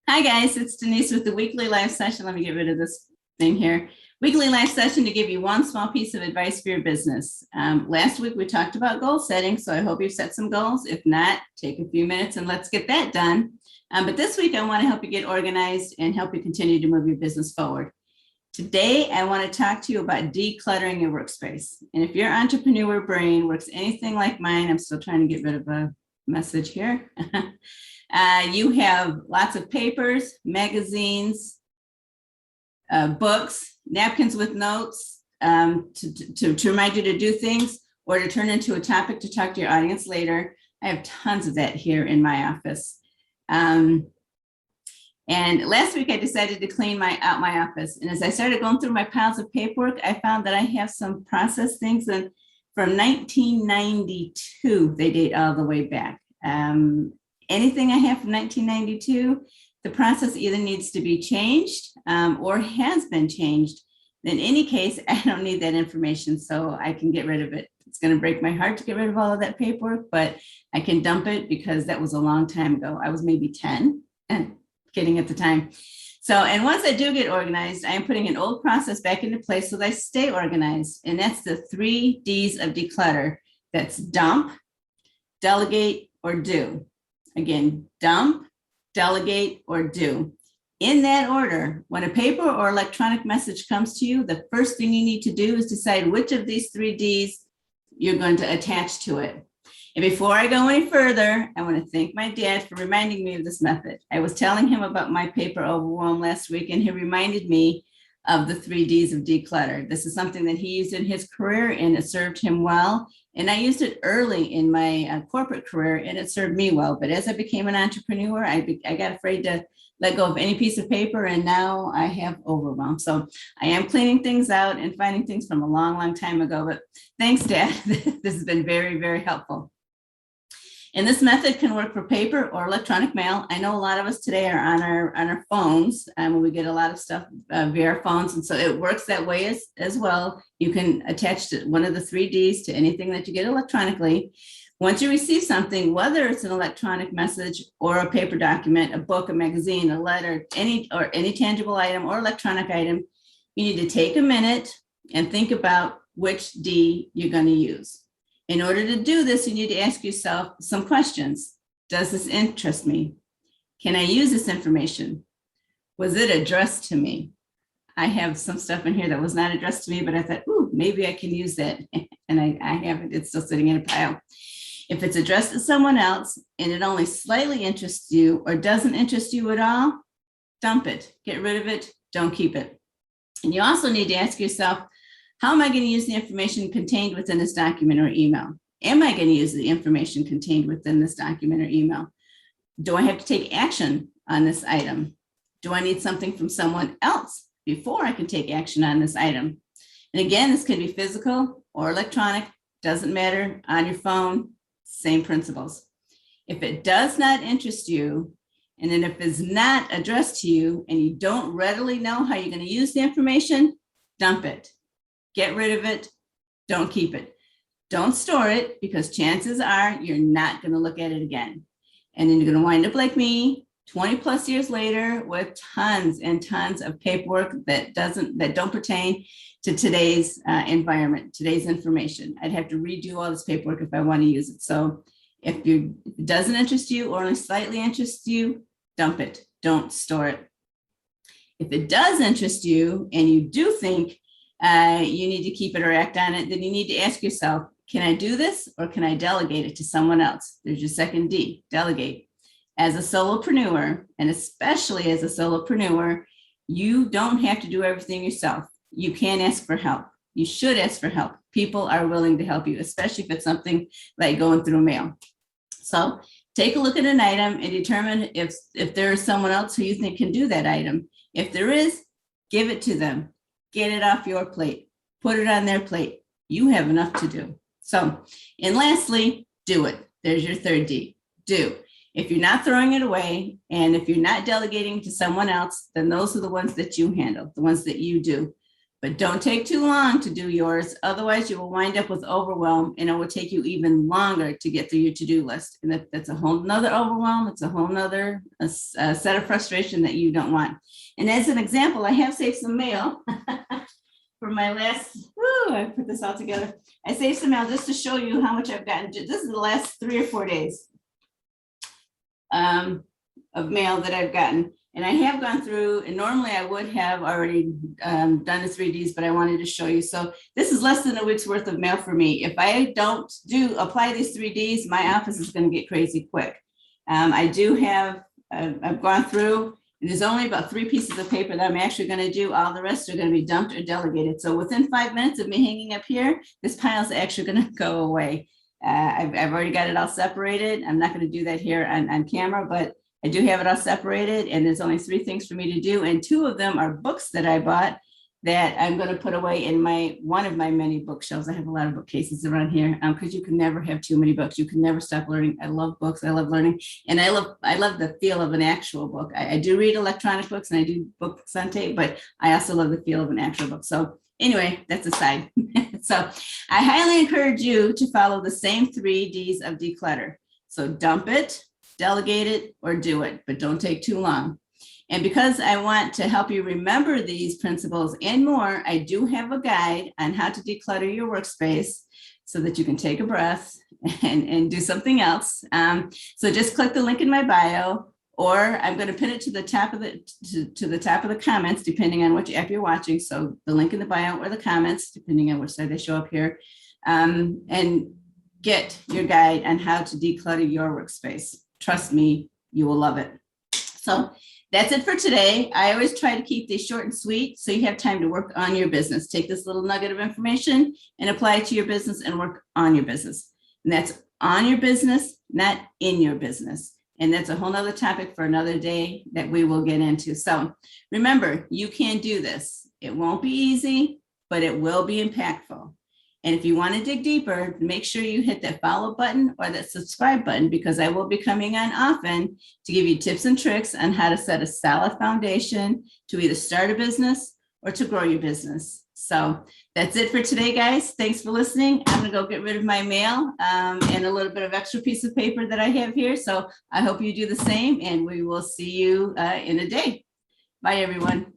Hi guys, it's Denise with the weekly live session. Let me get rid of this thing here. Weekly live session to give you one small piece of advice for your business. Last week we talked about goal setting, so I hope you've set some goals. If not, take a few minutes and let's get that done. But this week I want to help you get organized and help you continue to move your business forward. Today I want to talk to you about decluttering your workspace. And if your entrepreneur brain works anything like mine, I'm still trying to get rid of a message here. You have lots of papers, magazines, books, napkins with notes to remind you to do things or to turn into a topic to talk to your audience later. I have tons of that here in my office. And last week I decided to clean out my office. And as I started going through my piles of paperwork, I found that I have some process things from 1992. They date all the way back. Anything I have from 1992, the process either needs to be changed or has been changed. In any case, I don't need that information, so I can get rid of it. It's going to break my heart to get rid of all of that paperwork, but I can dump it because that was a long time ago. I was maybe 10, kidding at the time. So, and once I do get organized, I am putting an old process back into place so that I stay organized. And that's the 3 Ds of declutter. That's dump, delegate, or do. Again, dump, delegate, or do. In that order, when a paper or electronic message comes to you, the first thing you need to do is decide which of these 3 Ds you're going to attach to it. And before I go any further, I want to thank my dad for reminding me of this method. I was telling him about my paper overwhelm last week, and he reminded me of the 3 Ds of declutter. This is something that he used in his career, and it served him well. And I used it early in my corporate career, and it served me well. But as I became an entrepreneur, I got afraid to let go of any piece of paper, and now I have overwhelm. So I am cleaning things out and finding things from a long, long time ago. But thanks, Dad. This has been very, very helpful. And this method can work for paper or electronic mail. I know a lot of us today are on our phones, and we get a lot of stuff via our phones, and so it works that way as well. You can attach one of the 3 Ds to anything that you get electronically. Once you receive something, whether it's an electronic message or a paper document, a book, a magazine, a letter, any tangible item or electronic item, you need to take a minute and think about which D you're going to use. In order to do this, you need to ask yourself some questions. Does this interest me? Can I use this information? Was it addressed to me? I have some stuff in here that was not addressed to me, but I thought, ooh, maybe I can use that. And I haven't, it's still sitting in a pile. If it's addressed to someone else and it only slightly interests you or doesn't interest you at all, dump it, get rid of it, don't keep it. And you also need to ask yourself, how am I going to use the information contained within this document or email? Am I going to use the information contained within this document or email? Do I have to take action on this item? Do I need something from someone else before I can take action on this item? And again, this can be physical or electronic, doesn't matter, on your phone, same principles. If it does not interest you, and then if it's not addressed to you and you don't readily know how you're going to use the information, dump it. Get rid of it. Don't keep it. Don't store it because chances are you're not going to look at it again. And then you're going to wind up like me 20 plus years later with tons and tons of paperwork that don't pertain to today's environment, today's information. I'd have to redo all this paperwork if I want to use it. So if it doesn't interest you or only slightly interests you, dump it. Don't store it. If it does interest you and you do think you need to keep it or act on it, then you need to ask yourself, can I do this or can I delegate it to someone else? There's your second D, delegate. As a solopreneur, and especially as a solopreneur, you don't have to do everything yourself. You can ask for help. You should ask for help. People are willing to help you, especially if it's something like going through mail. So take a look at an item and determine if there is someone else who you think can do that item. If there is, give it to them. Get it off your plate. Put it on their plate. You have enough to do. So, and lastly, do it. There's your third D, do. If you're not throwing it away and if you're not delegating to someone else, then those are the ones that you handle, the ones that you do. but don't take too long to do yours. Otherwise, you will wind up with overwhelm, and it will take you even longer to get through your to-do list. And that's a whole nother overwhelm. It's a whole nother set of frustration that you don't want. And as an example, I have saved some mail for my last, I put this all together. I saved some mail just to show you how much I've gotten. This is the last 3 or 4 days of mail that I've gotten. And I have gone through, and normally I would have already done the 3Ds, but I wanted to show you. So this is less than a week's worth of mail for me. If I don't apply these 3Ds, my office is going to get crazy quick. I do have, I've gone through, and there's only about 3 pieces of paper that I'm actually going to do. All the rest are going to be dumped or delegated. So within 5 minutes of me hanging up here, this pile is actually going to go away. I've already got it all separated. I'm not going to do that here on camera, but I do have it all separated, and there's only 3 things for me to do. And 2 of them are books that I bought that I'm going to put away in one of my many bookshelves. I have a lot of bookcases around here because you can never have too many books. You can never stop learning. I love books. I love learning. And I love the feel of an actual book. I do read electronic books and I do books on tape, but I also love the feel of an actual book. So anyway, that's aside. So I highly encourage you to follow the same 3 Ds of declutter. So dump it, delegate it, or do it, but don't take too long. And because I want to help you remember these principles and more, I do have a guide on how to declutter your workspace so that you can take a breath and do something else. So just click the link in my bio, or I'm going to pin it to the top of the comments, depending on which app you're watching. So the link in the bio or the comments, depending on which side they show up here, and get your guide on how to declutter your workspace. Trust me, you will love it. So that's it for today. I always try to keep these short and sweet so you have time to work on your business. Take this little nugget of information and apply it to your business and work on your business. And that's on your business, not in your business. And that's a whole nother topic for another day that we will get into. So remember, you can do this. It won't be easy, but it will be impactful. And if you want to dig deeper, make sure you hit that follow button or that subscribe button, because I will be coming on often to give you tips and tricks on how to set a solid foundation to either start a business or to grow your business. So that's it for today, guys. Thanks for listening. I'm going to go get rid of my mail and a little bit of extra piece of paper that I have here. So I hope you do the same, and we will see you in a day. Bye, everyone.